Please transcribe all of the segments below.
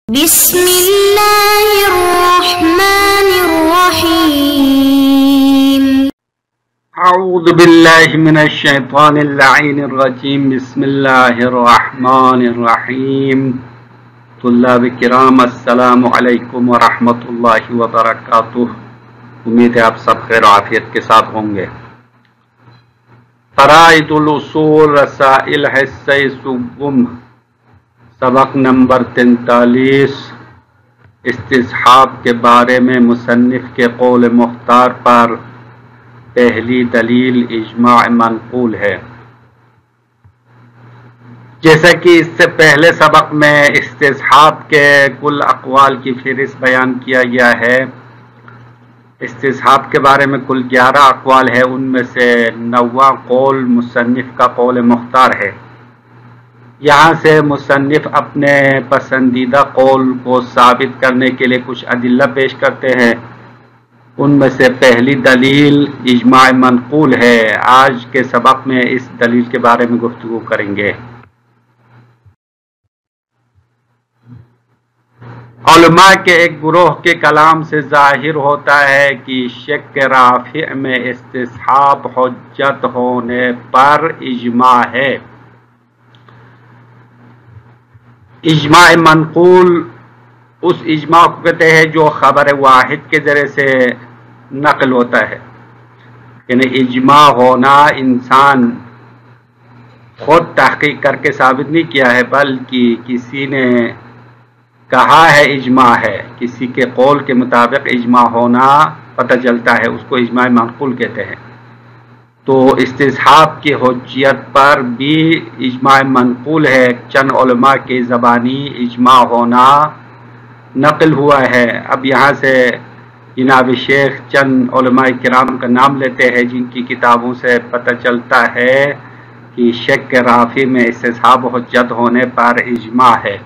بسم اللہ الرحمن الرحیم اعوذ باللہ من الشیطان اللعین الرجیم بسم اللہ الرحمن الرحیم طلاب کرام السلام علیکم ورحمۃ اللہ وبرکاتہ۔ امید ہے آپ سب خیر و عافیت کے ساتھ ہوں گے۔ فرائض الاصول رسائل حصہ سوم، سبق نمبر 43، استصحاب کے بارے میں مصنف کے قول مختار پر پہلی دلیل اجماع منقول ہے۔ جیسا کہ اس سے پہلے سبق میں استصحاب کے کل اقوال کی فہرست بیان کیا گیا ہے۔ استصحاب کے بارے میں کل 11 اقوال ہے، ان میں سے 9واں قول مصنف کا قول مختار ہے۔ یہاں سے مصنف اپنے پسندیدہ قول کو ثابت کرنے کے لیے کچھ ادلہ پیش کرتے ہیں، ان میں سے پہلی دلیل اجماع منقول ہے۔ آج کے سبق میں اس دلیل کے بارے میں گفتگو کریں گے۔ علماء کے ایک گروہ کے کلام سے ظاہر ہوتا ہے کہ شک رافع میں استصحاب حجت ہونے پر اجماع ہے۔ اجماع منقول اس اجماع کو کہتے ہیں جو خبر واحد کے ذریعے سے نقل ہوتا ہے، یعنی اجماع ہونا انسان خود تحقیق کر کے ثابت نہیں کیا ہے، بلکہ کسی نے کہا ہے اجماع ہے، کسی کے قول کے مطابق اجماع ہونا پتہ چلتا ہے، اس کو اجماع منقول کہتے ہیں۔ تو استصحاب کی حجیت پر بھی اجماع منقول ہے، چند علماء کے زبانی اجماع ہونا نقل ہوا ہے۔ اب یہاں سے جناب شیخ چند علماء کرام کا نام لیتے ہیں جن کی کتابوں سے پتہ چلتا ہے کہ شک رافع میں استصحاب حجت ہونے پر اجماع ہے۔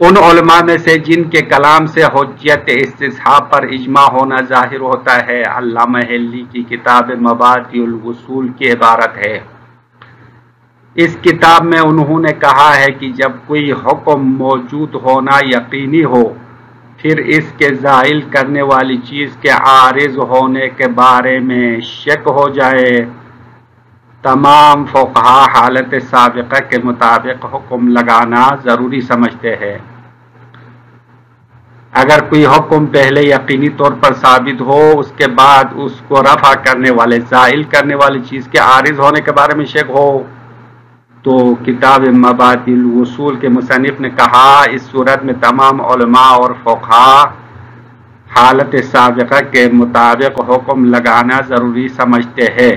ان علماء میں سے جن کے کلام سے حجت استصحاب پر اجماع ہونا ظاہر ہوتا ہے، علامہ حلی کی کتاب مبادئ الوصول کی عبارت ہے۔ اس کتاب میں انہوں نے کہا ہے کہ جب کوئی حکم موجود ہونا یقینی ہو، پھر اس کے زائل کرنے والی چیز کے عارض ہونے کے بارے میں شک ہو جائے، تمام فقہا حالت سابقہ کے مطابق حکم لگانا ضروری سمجھتے ہیں۔ اگر کوئی حکم پہلے یقینی طور پر ثابت ہو، اس کے بعد اس کو رفع کرنے والے، زائل کرنے والی چیز کے عارض ہونے کے بارے میں شک ہو، تو کتاب مبادئ الوصول کے مصنف نے کہا اس صورت میں تمام علماء اور فقہا حالت سابقہ کے مطابق حکم لگانا ضروری سمجھتے ہیں،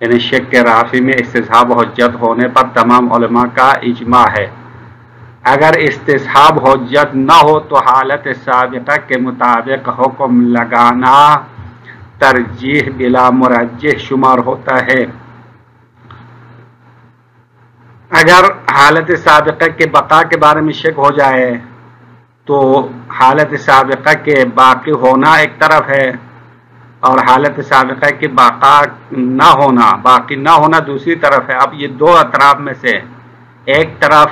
یعنی شک کے رافع میں استصحاب حجت ہونے پر تمام علماء کا اجماع ہے۔ اگر استصحاب حجت نہ ہو تو حالت سابقہ کے مطابق حکم لگانا ترجیح بلا مرجح شمار ہوتا ہے۔ اگر حالت سابقہ کے بقا کے بارے میں شک ہو جائے تو حالت سابقہ کے باقی ہونا ایک طرف ہے اور حالت سابقہ کے باقی نہ ہونا دوسری طرف ہے۔ اب یہ دو اطراف میں سے ایک طرف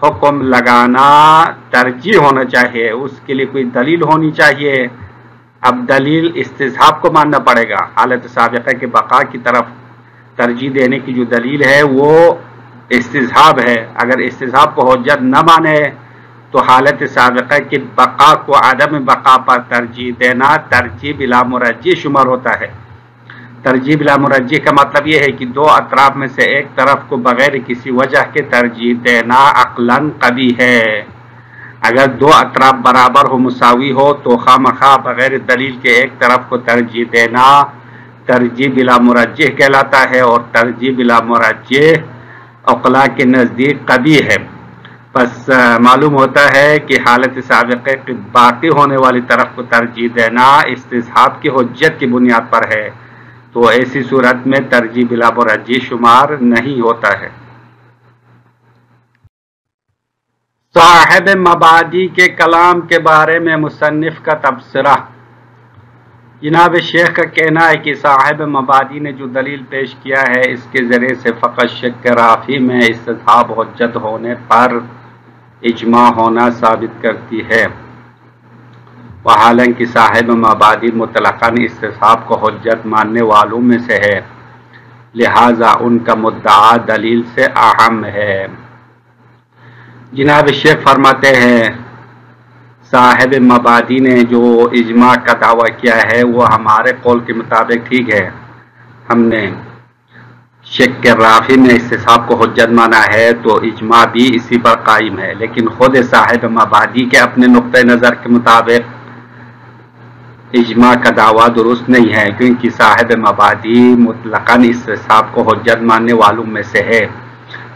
حکم لگانا ترجیح ہونا چاہیے، اس کے لیے کوئی دلیل ہونی چاہیے۔ اب دلیل استصحاب کو ماننا پڑے گا، حالت سابقہ کے بقا کی طرف ترجیح دینے کی جو دلیل ہے وہ استصحاب ہے۔ اگر استصحاب کو حجت نہ مانے تو حالت سابقہ کے بقا کو عدم بقا پر ترجیح دینا ترجیح بلا مرجح شمار ہوتا ہے۔ ترجیح بلا مرجح کا مطلب یہ ہے کہ دو اطراف میں سے ایک طرف کو بغیر کسی وجہ کے ترجیح دینا عقلاً قبیح ہے۔ اگر دو اطراف برابر ہو، مساوی ہو، تو خواہ بغیر دلیل کے ایک طرف کو ترجیح دینا ترجیح بلا مرجح کہلاتا ہے، اور ترجیح بلا مرجح عقلاء کے نزدیک قبیح ہے۔ بس معلوم ہوتا ہے کہ حالت سابقہ کے باقی ہونے والی طرف کو ترجیح دینا استصحاب کی حجت کی بنیاد پر ہے، تو ایسی صورت میں ترجیح بلا مرجح شمار نہیں ہوتا ہے۔ صاحب مبادئ کے کلام کے بارے میں مصنف کا تبصرہ۔ جناب شیخ کا کہنا ہے کہ صاحب مبادی نے جو دلیل پیش کیا ہے اس کے ذریعے سے فقط شک رافی میں استصحاب حجت ہونے پر اجماع ہونا ثابت کرتی ہے، حالانکہ صاحب مبادی مطلقاً استصحاب کو حجت ماننے والوں میں سے ہے، لہذا ان کا مدعا دلیل سے اہم ہے۔ جناب شیخ فرماتے ہیں صاحب مبادی نے جو اجماع کا دعویٰ کیا ہے وہ ہمارے قول کے مطابق ٹھیک ہے، ہم نے شک رافی میں استصحاب کو حجت مانا ہے تو اجماع بھی اسی پر قائم ہے، لیکن خود صاحب مبادی کے اپنے نقطۂ نظر کے مطابق اجماع کا دعویٰ درست نہیں ہے، کیونکہ صاحب مبادی مطلقاً استصحاب کو حجت ماننے والوں میں سے ہے۔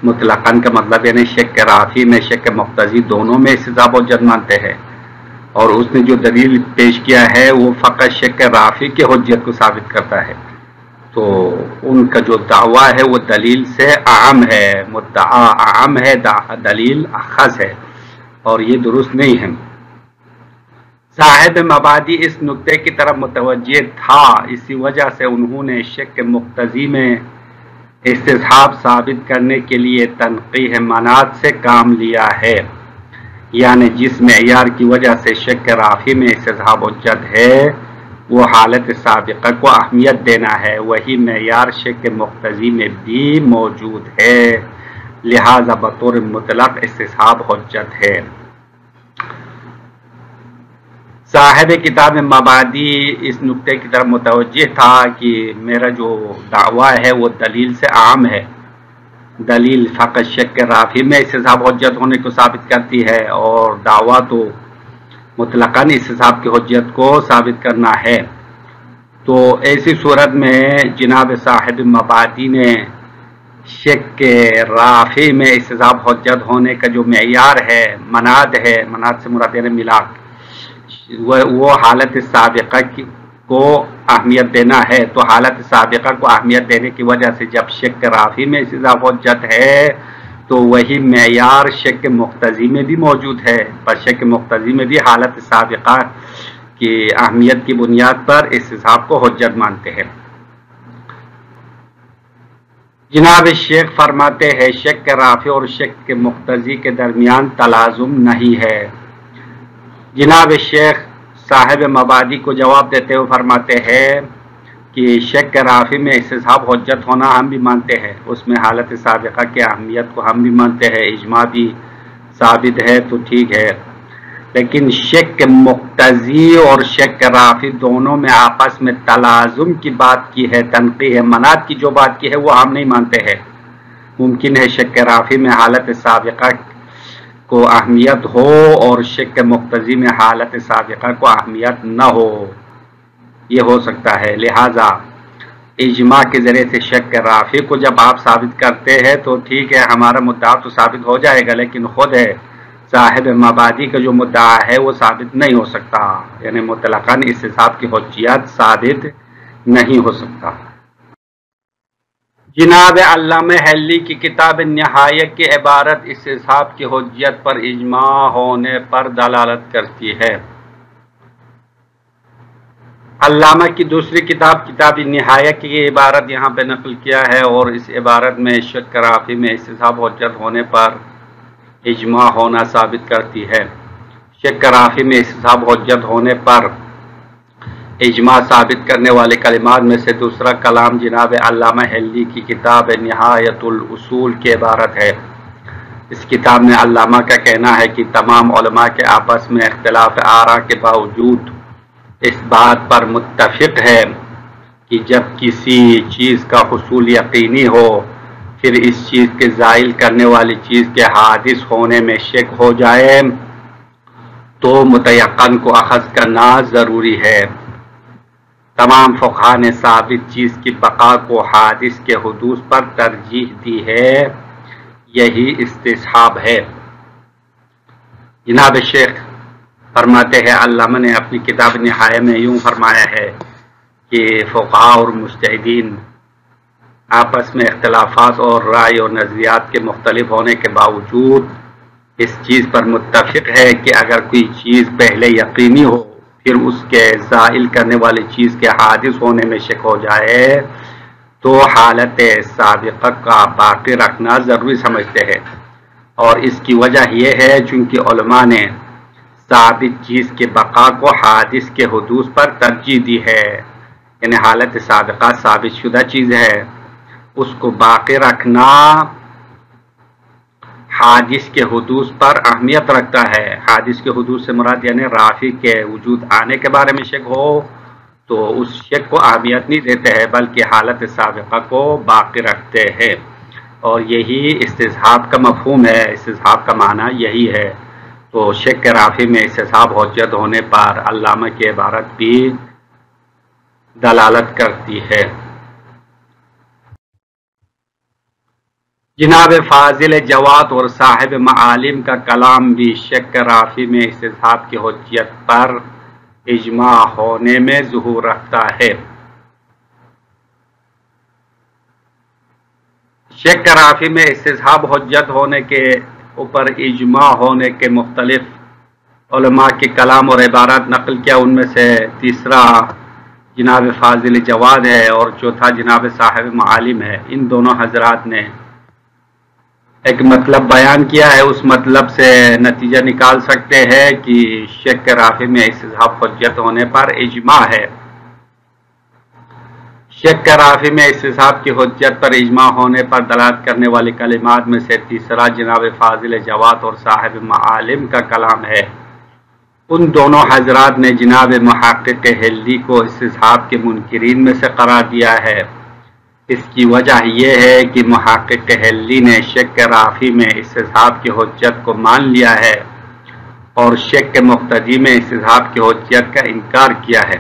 مطلقاً کا مطلب یعنی شک رافی میں شک مقتضی دونوں میں استصحاب حجت مانتے ہیں، اور اس نے جو دلیل پیش کیا ہے وہ فقط شک رافی کے حجت کو ثابت کرتا ہے، تو ان کا جو دعویٰ ہے وہ دلیل سے اہم ہے، مدعا اہم ہے، دلیل اخذ ہے، اور یہ درست نہیں ہے۔ صاحب مبادی اس نقطے کی طرف متوجہ تھا، اسی وجہ سے انہوں نے شک مقتضی میں استصحاب ثابت کرنے کے لیے تنقیح منات سے کام لیا ہے، یعنی جس معیار کی وجہ سے شک رافی میں استصحاب حجت ہے وہ حالت سابقہ کو اہمیت دینا ہے، وہی معیار شک مقتضی میں بھی موجود ہے، لہذا بطور مطلق استصحاب حجت ہے۔ صاحب کتاب مبادی اس نقطے کی طرف متوجہ تھا کہ میرا جو دعویٰ ہے وہ دلیل سے عام ہے، دلیل فقط شک رافی میں استصحاب حجت ہونے کو ثابت کرتی ہے، اور دعویٰ تو مطلقاً استصحاب کی حجت کو ثابت کرنا ہے، تو ایسی صورت میں جناب صاحب مبادی نے شک رافی میں استصحاب حجت ہونے کا جو معیار ہے، مناد ہے، مناد سے مراد یعنی ملاک، وہ حالت سابقہ کو اہمیت دینا ہے، تو حالت سابقہ کو اہمیت دینے کی وجہ سے جب شک رافی میں استصحاب حجت ہے تو وہی معیار شک مقتضی میں بھی موجود ہے، پر شک مقتضی میں بھی حالت سابقہ کی اہمیت کی بنیاد پر استصحاب کو حجت مانتے ہیں۔ جناب شیخ فرماتے ہیں شک رافی اور شک مقتضی کے درمیان تلازم نہیں ہے۔ جناب شیخ صاحب مبادی کو جواب دیتے ہوئے فرماتے ہیں کہ شک رافی میں استصحاب حجت ہونا ہم بھی مانتے ہیں، اس میں حالت سابقہ کی اہمیت کو ہم بھی مانتے ہیں، اجماع بھی ثابت ہے تو ٹھیک ہے، لیکن شک مقتضی اور شک رافی دونوں میں آپس میں تلازم کی بات کی ہے، تنقیح منات کی جو بات کی ہے وہ ہم نہیں مانتے ہیں۔ ممکن ہے شک رافی میں حالت سابقہ کو اہمیت ہو اور شک مقتضی میں حالت سابقہ کو اہمیت نہ ہو، یہ ہو سکتا ہے، لہذا اجماع کے ذریعے سے شک رافی کو جب آپ ثابت کرتے ہیں تو ٹھیک ہے، ہمارا مدعا تو ثابت ہو جائے گا، لیکن خود ہے صاحب مبادی کا جو مدعا ہے وہ ثابت نہیں ہو سکتا، یعنی مطلقاً استصحاب کی حجیت ثابت نہیں ہو سکتا۔ جناب علامہ حلی کی کتاب نہایہ کی عبارت استصحاب کی حجیت پر اجماع ہونے پر دلالت کرتی ہے۔ علامہ کی دوسری کتاب نہایہ کی عبارت یہاں پہ نقل کیا ہے، اور اس عبارت میں شک رافی میں استصحاب حجت ہونے پر اجماع ہونا ثابت کرتی ہے۔ شک رافی میں استصحاب حجت ہونے پر اجماع ثابت کرنے والے کلمات میں سے دوسرا کلام جناب علامہ حلی کی کتاب نہایت الاصول کی عبارت ہے۔ اس کتاب میں علامہ کا کہنا ہے کہ تمام علماء کے آپس میں اختلاف آراء کے باوجود اس بات پر متفق ہے کہ جب کسی چیز کا حصول یقینی ہو پھر اس چیز کے زائل کرنے والی چیز کے حادث ہونے میں شک ہو جائے تو متیقن کو اخذ کرنا ضروری ہے۔ تمام فقہاء نے ثابت چیز کی بقا کو حادث کے حدوث پر ترجیح دی ہے، یہی استصحاب ہے۔ جناب شیخ فرماتے ہیں علامہ نے اپنی کتاب نہایہ میں یوں فرمایا ہے کہ فقہاء اور مجتہدین آپس میں اختلافات اور رائے اور نظریات کے مختلف ہونے کے باوجود اس چیز پر متفق ہے کہ اگر کوئی چیز پہلے یقینی ہو پھر اس کے زائل کرنے والی چیز کے حادث ہونے میں شک ہو جائے تو حالت سابقہ کا باقی رکھنا ضروری سمجھتے ہیں، اور اس کی وجہ یہ ہے چونکہ علماء نے ثابت چیز کے بقا کو حادث کے حدوث پر ترجیح دی ہے، یعنی حالت سابقہ ثابت شدہ چیز ہے، اس کو باقی رکھنا حادث کے حدوث پر اہمیت رکھتا ہے۔ حادث کے حدوث سے مراد یعنی رافع کے وجود آنے کے بارے میں شک ہو تو اس شک کو اہمیت نہیں دیتے ہیں بلکہ حالت سابقہ کو باقی رکھتے ہیں، اور یہی استصحاب کا مفہوم ہے، استصحاب کا معنی یہی ہے۔ تو شک رافع میں استصحاب حجت ہونے پر علامہ کی عبارت بھی دلالت کرتی ہے۔ جناب فاضل جواد اور صاحب معالم کا کلام بھی شک رافع میں استصحاب کی حجت پر اجماع ہونے میں ظہور رکھتا ہے۔ شک رافع میں استصحاب حجت ہونے کے اوپر اجماع ہونے کے مختلف علماء کے کلام اور عبارات نقل کیا، ان میں سے تیسرا جناب فاضل جواد ہے اور چوتھا جناب صاحب معالم ہے۔ ان دونوں حضرات نے ایک مطلب بیان کیا ہے، اس مطلب سے نتیجہ نکال سکتے ہیں کہ شک رافع میں استصحاب حجت ہونے پر اجماع ہے۔ شک رافع میں استصحاب کی حجت پر اجماع ہونے پر دلالت کرنے والی کلمات میں سے تیسرا جناب فاضل جواد اور صاحب معالم کا کلام ہے۔ ان دونوں حضرات نے جناب محقق حلی کو استصحاب کے منکرین میں سے قرار دیا ہے۔ اس کی وجہ یہ ہے کہ محقق حلی نے شک رافع میں استصحاب کی حجت کو مان لیا ہے اور شک مقتضی میں استصحاب کی حجت کا انکار کیا ہے۔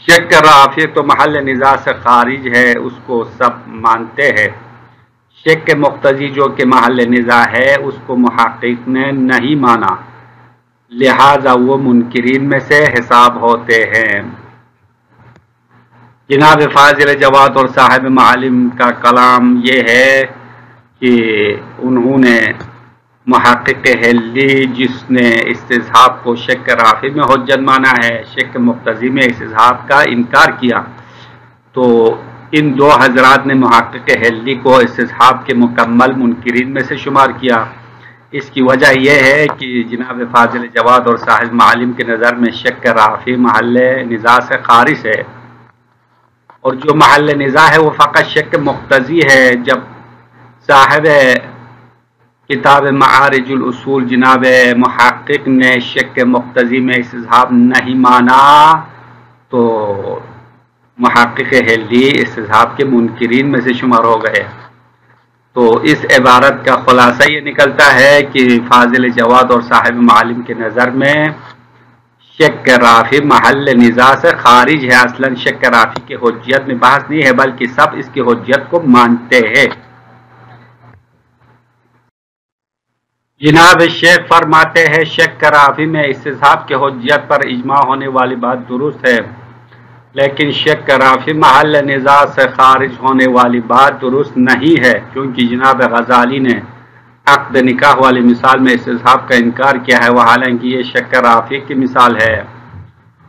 شک رافع تو محل نزاع سے خارج ہے، اس کو سب مانتے ہیں۔ شک مقتضی جو کہ محل نزاع ہے اس کو محقق نے نہیں مانا، لہذا وہ منکرین میں سے حساب ہوتے ہیں۔ جناب فاضل جواد اور صاحب معالم کا کلام یہ ہے کہ انہوں نے محقق حلی جس نے استصحاب کو شک رافع میں حجت مانا ہے، شک مقتضی میں استصحاب کا انکار کیا، تو ان دو حضرات نے محقق حلی کو استصحاب کے مکمل منکرین میں سے شمار کیا۔ اس کی وجہ یہ ہے کہ جناب فاضل جواد اور صاحب معالم کے نظر میں شک رافع محل نزاع سے خارج ہے، اور جو محل نزاع ہے وہ فقط شک مقتضی ہے۔ جب صاحب کتاب معارج الاصول جناب محقق نے شک مقتضی میں استصحاب نہیں مانا تو محقق حلی استصحاب کے منکرین میں سے شمار ہو گئے۔ تو اس عبارت کا خلاصہ یہ نکلتا ہے کہ فاضل جواد اور صاحب معالم کے نظر میں شک رافع محل نزاع سے خارج ہے۔ اصلاً شک رافع کی حجت میں بحث نہیں ہے بلکہ سب اس کی حجت کو مانتے ہیں۔ جناب شیخ فرماتے ہیں شک رافع میں استصحاب کی حجت پر اجماع ہونے والی بات درست ہے، لیکن شک رافع محل نزاع سے خارج ہونے والی بات درست نہیں ہے، کیونکہ جناب غزالی نے عقد نکاح والی مثال میں استصحاب کا انکار کیا ہے، وہ حالانکہ یہ شک رافع کی مثال ہے،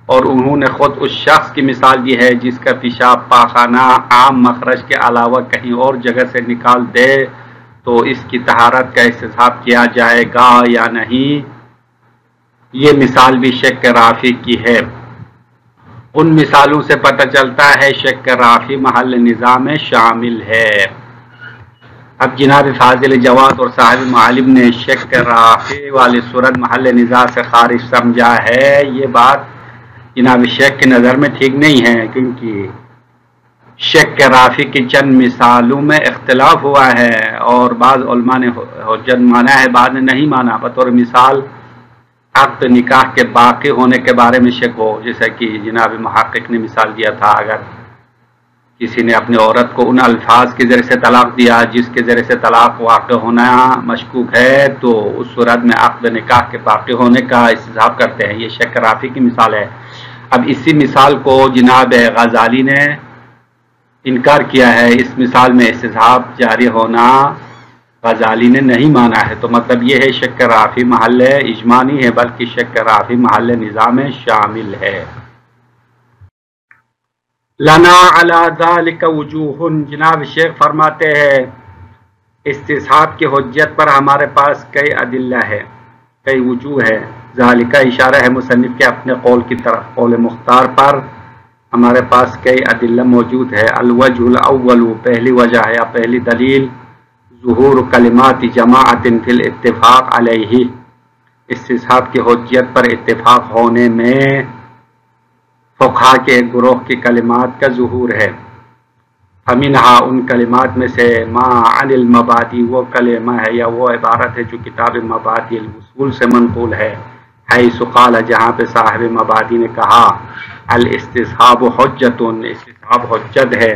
اور انہوں نے خود اس شخص کی مثال دی ہے جس کا پیشاب پاخانہ عام مخرج کے علاوہ کہیں اور جگہ سے نکال دے تو اس کی طہارت کا استصحاب کیا جائے گا یا نہیں۔ یہ مثال بھی شک رافع کی ہے۔ ان مثالوں سے پتہ چلتا ہے شک رافع محل نزاع میں شامل ہے۔ اب جناب فاضل جواد اور صاحب معالم نے شک رافع والی صورت محل نزاع سے خارج سمجھا ہے، یہ بات جناب شیخ کی نظر میں ٹھیک نہیں ہے، کیونکہ شک رافع کی چند مثالوں میں اختلاف ہوا ہے اور بعض علماء نے حجت مانا ہے، بعض نے نہیں مانا۔ بطور مثال عقد نکاح کے باقی ہونے کے بارے میں شک ہو، جیسا کہ جناب محقق نے مثال دیا تھا، اگر کسی نے اپنی عورت کو ان الفاظ کے ذریعے سے طلاق دیا جس کے ذریعے سے طلاق واقع ہونا مشکوک ہے تو اس صورت میں عقد نکاح کے باقی ہونے کا استصحاب کرتے ہیں، یہ شک رافع کی مثال ہے۔ اب اسی مثال کو جناب غزالی نے انکار کیا ہے، اس مثال میں استصحاب جاری ہونا غزالی نے نہیں مانا ہے، تو مطلب یہ ہے شک رافی محل اجماع نہیں ہے بلکہ شک رافی محل نظام شامل ہے۔ لنا علی ذالک وجوہ، جناب شیخ فرماتے ہیں استصحاب کی حجت پر ہمارے پاس کئی ادلہ ہے، کئی وجوہ ہے۔ ذالک اشارہ ہے مصنف کے اپنے قول کی طرف، قول مختار پر ہمارے پاس کئی ادلہ موجود ہے۔ الوجہ الاول، پہلی وجہ ہے یا پہلی دلیل، ظہور کلمات جماعت فی الاتفاق علیہ، استصحاب کی حجت پر اتفاق ہونے میں فقہا کے ایک گروہ کی کلمات کا ظہور ہے۔ فمنہا، ان کلمات میں سے ما عن المبادی، وہ کلمہ ہے یا وہ عبارت ہے جو کتاب مبادی الوصول سے منقول ہے، حیث قال، جہاں پہ صاحب مبادی نے کہا الاستصحاب حجت، استصحاب حجت ہے،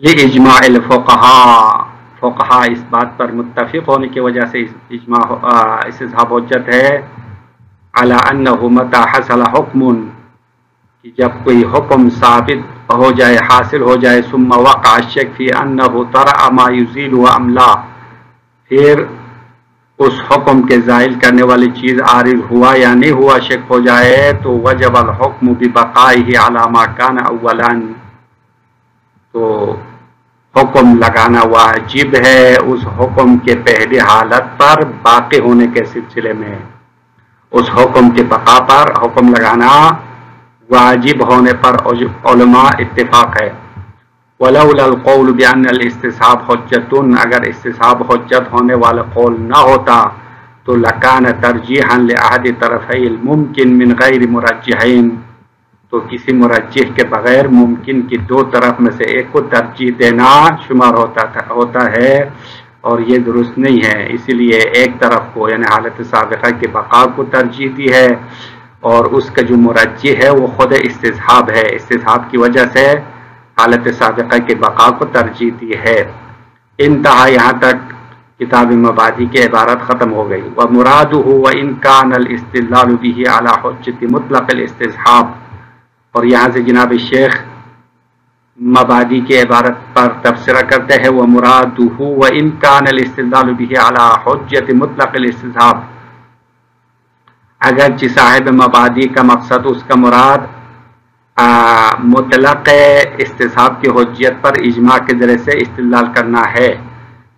یہ اجماع الفقہاء، فقہا اس بات پر متفق ہونے کی وجہ سے اجماع استصحاب حجت ہے، علی انہ متی حصل حکم، کہ جب کوئی حکم ثابت ہو جائے، حاصل ہو جائے، ثم وقع الشک فی انہ طرأ ما یزیل ام لا، پھر اس حکم کے زائل کرنے والی چیز عارض ہوا یا نہیں ہوا شک ہو جائے، تو وجب الحکم ببقائہ علی ما کان اولا، تو حکم لگانا واجب ہے اس حکم کے پہلی حالت پر باقی ہونے کے سلسلے میں، اس حکم کے بقا پر حکم لگانا واجب ہونے پر علماء اتفاق ہے۔ ولولا القول بان الاستصحاب حجت، اگر استصحاب حجت ہونے والا قول نہ ہوتا تو لکان ترجیحا لاحد طرفی الممکن من غیر مرجحین، تو کسی مرجح کے بغیر ممکن کی دو طرف میں سے ایک کو ترجیح دینا شمار ہوتا ہے، اور یہ درست نہیں ہے، اسی لیے ایک طرف کو یعنی حالت سابقہ کے بقا کو ترجیح دی ہے، اور اس کا جو مرجح ہے وہ خود استصحاب ہے، استصحاب کی وجہ سے حالت سابقہ کے بقا کو ترجیح دی ہے۔ انتہا، یہاں تک کتاب مبادی کی عبارت ختم ہو گئی۔ وَمُرَادُهُ وَإِنْ كَانَ الْإِسْتِدْلَالُ بِهِ عَلَى حُجَّةِ مُطْلَقِ الْاسْتِصْحَابِ، اور یہاں سے جناب شیخ مبادی کی عبارت پر تبصرہ کرتے ہیں، وَمُرَادُهُ وَإِنْ كَانَ الْإِسْتِدْلَالُ بِهِ عَلَى حُجَّةِ مُطْلَقِ الْاسْتِصْحَابِ، اگرچہ صاحب مبادی کا مقصد، اس کا مراد مطلق استصحاب کی حجیت پر اجماع کے ذریعے سے استدلال کرنا ہے۔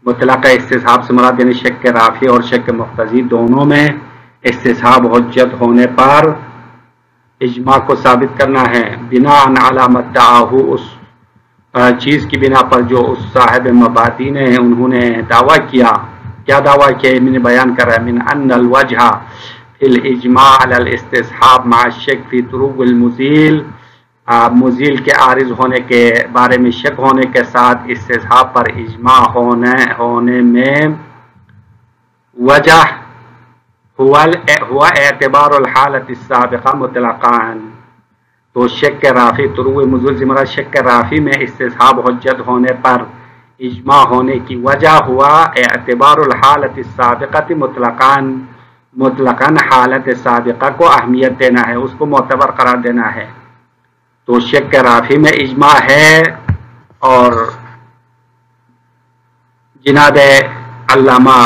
مطلق استصحاب سے مراد یعنی شک رافع اور شک مقتضی دونوں میں استصحاب حجت ہونے پر اجماع کو ثابت کرنا ہے، بنا علی ما ادعاہ، اس چیز کی بنا پر جو اس صاحب مبادی نے انہوں نے دعویٰ کیا۔ کیا دعویٰ کیا؟ میں نے بیان کر رہا ہے، من ان الوجہ فی الاجماع علی الاستصحاب مع الشک فی طرق المزیل، مزیل کے عارض ہونے کے بارے میں شک ہونے کے ساتھ استصحاب پر اجماع ہونے میں وجہ ہوا اعتبار الحالت السابقہ مطلقاً، تو شک رافی طروع مزول سے مراد شک رافی میں استصحاب حجت ہونے پر اجماع ہونے کی وجہ ہوا اعتبار الحالت السابقہ مطلقاً حالت سابقہ کو اہمیت دینا ہے، اس کو معتبر قرار دینا ہے۔ تو شک رافی میں اجماع ہے، اور جناب علامہ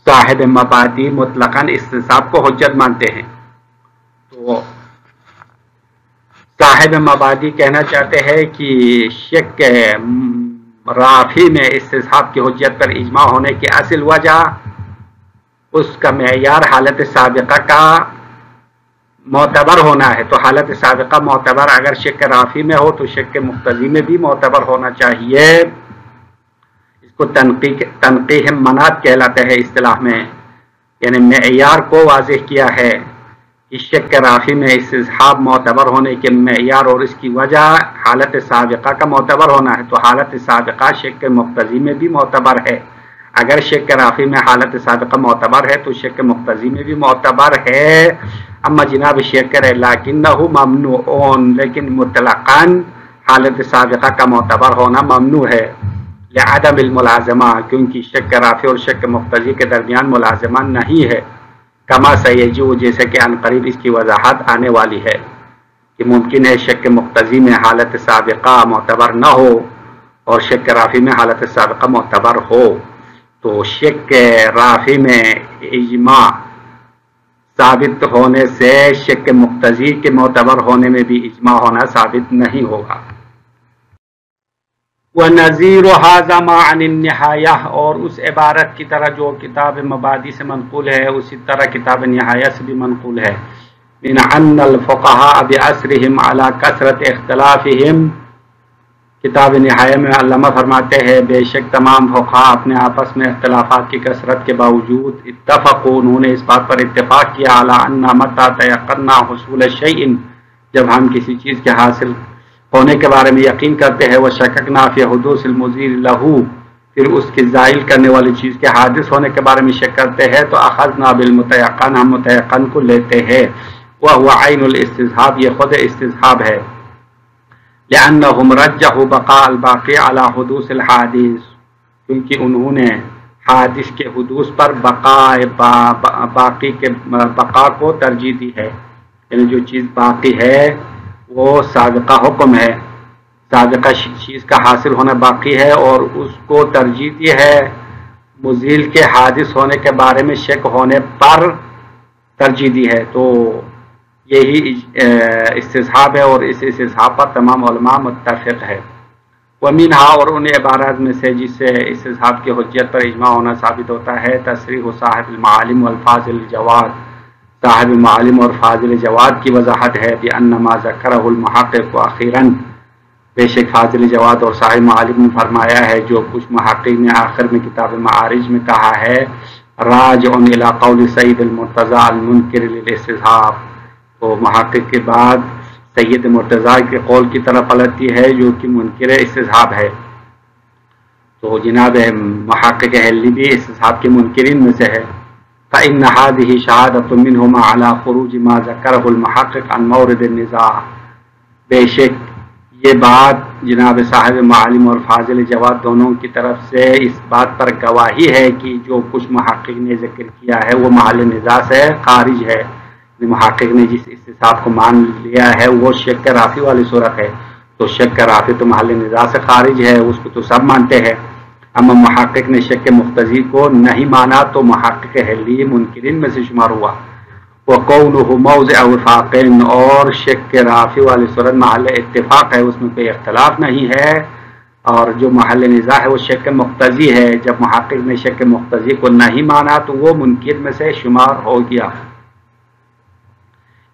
صاحب مبادی مطلقاً استصحاب کو حجت مانتے ہیں۔ تو صاحب مبادی کہنا چاہتے ہیں کہ شک رافی میں استصحاب کی حجت پر اجماع ہونے کی اصل وجہ اس کا معیار حالت سابقہ کا معتبر ہونا ہے، تو حالت سابقہ معتبر اگر شک رافی میں ہو تو شک مقتضی میں بھی معتبر ہونا چاہیے۔ اس کو تنقیح منات کہلاتے ہیں اصطلاح میں، یعنی معیار کو واضح کیا ہے کہ شک رافی میں استصحاب معتبر ہونے کے معیار اور اس کی وجہ حالت سابقہ کا معتبر ہونا ہے، تو حالت سابقہ شک مقتضی میں بھی معتبر ہے۔ اگر شک رافی میں حالت سابقہ معتبر ہے تو شک مقتضی میں بھی معتبر ہے۔ اما جناب شیخ کہہ رہے لیکنہ ممنوع، لیکن مطلقاً حالت سابقہ کا معتبر ہونا ممنوع ہے، لعدم الملازمہ، کیونکہ شک رافع اور شک مقتضی کے درمیان ملازمہ نہیں ہے، کما سیجو، جیسے کہ عن قریب اس کی وضاحت آنے والی ہے کہ ممکن ہے شک مقتضی میں حالت سابقہ معتبر نہ ہو، اور شک رافی میں حالت سابقہ معتبر ہو تو شک رافی میں اجماع ثابت ہونے سے شک مقتضی کے معتبر ہونے میں بھی اجماع ہونا ثابت نہیں ہوگا۔ وَنَظِيرُ هَذَا مَا عَنِ النِّهَایَةِ، اور اس عبارت کی طرح جو کتاب مبادی سے منقول ہے اسی طرح کتاب نہایہ سے بھی منقول ہے، مِنْ أَنَّ الْفُقَهَاءَ بِأَسْرِهِمْ عَلَى كَثْرَةِ اخْتِلَافِهِمْ، کتاب نہایہ میں علامہ فرماتے ہیں بے شک تمام فقہاء اپنے آپس میں اختلافات کی کثرت کے باوجود اتفقوا، انہوں نے اس بات پر اتفاق کیا، علی ان متى تيقنا حصول شیء، جب ہم کسی چیز کے حاصل ہونے کے بارے میں یقین کرتے ہیں، وشککنا فی حدوث المزیل لہ، پھر اس کی زائل کرنے والی چیز کے حادث ہونے کے بارے میں شک کرتے ہیں، تو اخذنا بالمتیقن، ہم متیقن کو لیتے ہیں، وہو عین الاستصحاب، یہ خود استصحاب ہے، لأنہم رجحوا بقاء الباقی علی حدوث الحادث، کیونکہ انہوں نے حادث کے حدوث پر باقی کے بقا کو ترجیح دی ہے، یعنی جو چیز باقی ہے وہ سابقہ حکم ہے، سابقہ چیز کا حاصل ہونا باقی ہے، اور اس کو ترجیح دی ہے مزیل کے حادث ہونے کے بارے میں شک ہونے پر ترجیح دی ہے، تو یہی استصحاب ہے، اور اس استصحاب پر تمام علماء متفق ہے۔ ومنها، اور ان عبارات میں سے جس سے استصحاب کی حجیت پر اجماع ہونا ثابت ہوتا ہے، تصریح صاحب المعالم والفاضل الجواد، صاحب معالم اور فاضل جواد کی وضاحت ہے، بأن ما ذکرہ المحقق اخیراً، بے شک فاضل جواد اور صاحب معالم نے فرمایا ہے جو کچھ محقق نے آخر میں کتاب معارج میں کہا ہے، راجع الی قول سید المرتضی المنکر للاستصحاب، تو محقق کے بعد سید مرتضی کے قول کی طرف پلٹتی ہے جو کہ منکر استصحاب ہے، تو جناب محقق حلی بھی استصحاب کے منکرین میں سے ہے۔ فإن هذه شهادة منهما على خروج ما ذكره المحقق عن مورد النزاع، بے شک یہ بات جناب صاحب معالم اور فاضل جواد دونوں کی طرف سے اس بات پر گواہی ہے کہ جو کچھ محقق نے ذکر کیا ہے وہ محل نزاع سے خارج ہے، محقق نے جس استصحاب کو مان لیا ہے وہ شک رافی والی صورت ہے، تو شک رافی تو محل نزاع سے خارج ہے، اس کو تو سب مانتے ہیں، اما محقق نے شک مقتضی کو نہیں مانا تو محقق حلی منکرین میں سے شمار ہوا۔ وَقَوْلُهُ مَوْضِعَ وِفَاقٍ، اور شک رافی والی صورت محل اتفاق ہے، اس میں کوئی اختلاف نہیں ہے، اور جو محل نزاع ہے وہ شک مقتضی ہے، جب محقق نے شک مقتضی کو نہیں مانا تو وہ منکر میں سے شمار ہو گیا۔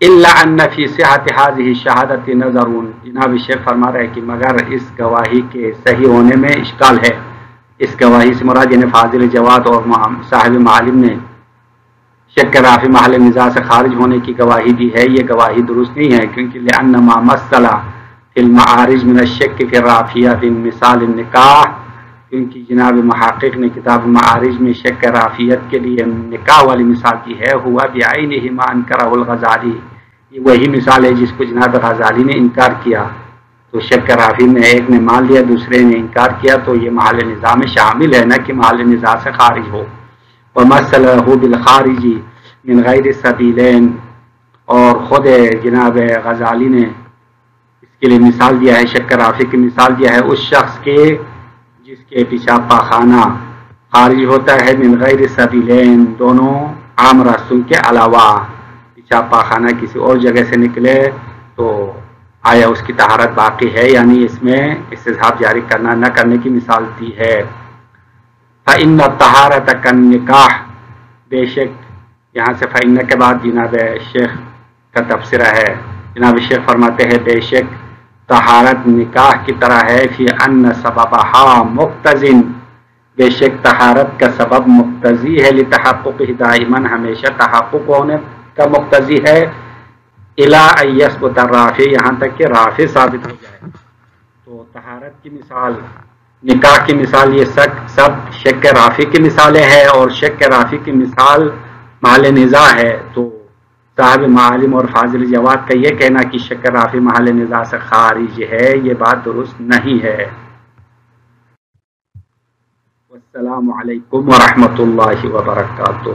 إِلَّا أَنَّ فِي صِحَّةِ هَذِهِ الشَّهَادَةِ نَظَرٌ، جناب شیخ فرما رہے کہ مگر اس گواہی کے صحیح ہونے میں اشکال ہے، اس گواہی سے مراد یعنی فاضل جواد اور صاحب معالم نے شک رافی محل نزاع سے خارج ہونے کی گواہی دی ہے، یہ گواہی درست نہیں ہے، کیونکہ لأن ما مثل فی المعارج من الشک فی الرافیہ مثال النکاح، کیونکہ جناب محقق نے کتاب معارج میں شک رافیت کے لیے نکاح والی مثال دی ہے، ہوا بعینہ ما انکرہ الغزالی، یہ وہی مثال ہے جس کو جناب غزالی نے انکار کیا، تو شک رافی میں ایک نے مان لیا دوسرے نے انکار کیا، تو یہ محل نزاع میں شامل ہے، نہ کہ محل نزاع سے خارج ہو۔ وَمَثَلَهُ بِالْخَارِجِ مِنْ غَيْرِ السَّبِيلَيْنِ، اور خود جناب غزالی نے اس کے لیے مثال دیا ہے، شک رافی کی مثال دیا ہے اس شخص کے جس کے پیشاب پاخانہ خارج ہوتا ہے من غیر السبیلین، دونوں عام راستوں کے علاوہ، پیشاب پاخانہ کسی اور جگہ سے نکلے تو آیا اس کی طہارت باقی ہے، یعنی اس میں استصحاب جاری کرنا نہ کرنے کی مثال دی ہے۔ فإن الطہارۃ کالنکاح، بے شک یہاں سے فإن کے بعد جناب شیخ کا تبصرہ ہے، جناب شیخ فرماتے ہیں بے شک طہارت نکاح کی طرح ہے، فی ان سببہا مقتضن، بے شک طہارت کا سبب مقتضی ہے، لتحقق دائما، ہمیشہ تحقق ہونے کا مقتضی ہے، الا ان یثبت الرافع، یہاں تک کہ رافع ثابت ہو جائے، تو طہارت کی مثال نکاح کی مثال یہ سب شک رافع کی مثالیں ہیں، اور شک رافع کی مثال محل نزاع ہے، تو صاحب معالم اور فاضل جواد کا یہ کہنا کہ شک رافع محل نزاع سے خارج ہے، یہ بات درست نہیں ہے۔ والسلام علیکم ورحمۃ اللہ وبرکاتہ۔